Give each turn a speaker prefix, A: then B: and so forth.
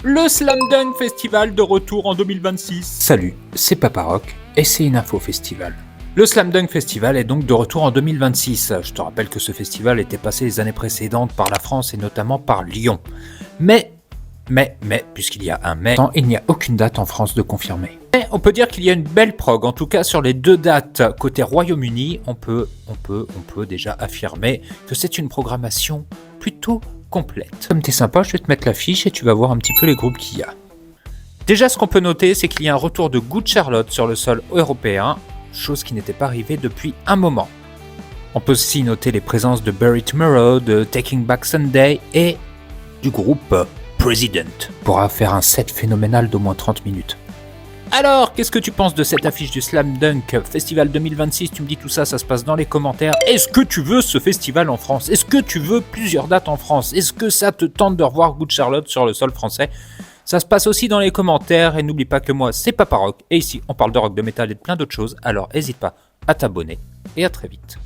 A: Le Slam Dunk Festival de retour en 2026. Salut, c'est Papa Rock et c'est une info festival. Le Slam Dunk Festival est donc de retour en 2026. Je te rappelle que ce festival était passé les années précédentes par la France et notamment par Lyon. Mais, puisqu'il y a un mais, il n'y a aucune date en France de confirmée. Mais on peut dire qu'il y a une belle prog, en tout cas sur les deux dates. Côté Royaume-Uni, on peut déjà affirmer que c'est une programmation plutôt complète. Comme t'es sympa, je vais te mettre l'affiche et tu vas voir un petit peu les groupes qu'il y a. Déjà, ce qu'on peut noter, c'est qu'il y a un retour de Good Charlotte sur le sol européen, chose qui n'était pas arrivée depuis un moment. On peut aussi noter les présences de Bury Tomorrow, de Taking Back Sunday et du groupe President. Pourra faire un set phénoménal d'au moins 30 minutes. Alors, qu'est-ce que tu penses de cette affiche du Slam Dunk Festival 2026 ? Tu me dis tout ça, ça se passe dans les commentaires. Est-ce que tu veux ce festival en France ? Est-ce que tu veux plusieurs dates en France ? Est-ce que ça te tente de revoir Good Charlotte sur le sol français ? Ça se passe aussi dans les commentaires et n'oublie pas que moi, c'est Papa Rock et ici, on parle de rock, de métal et de plein d'autres choses. Alors, n'hésite pas à t'abonner et à très vite.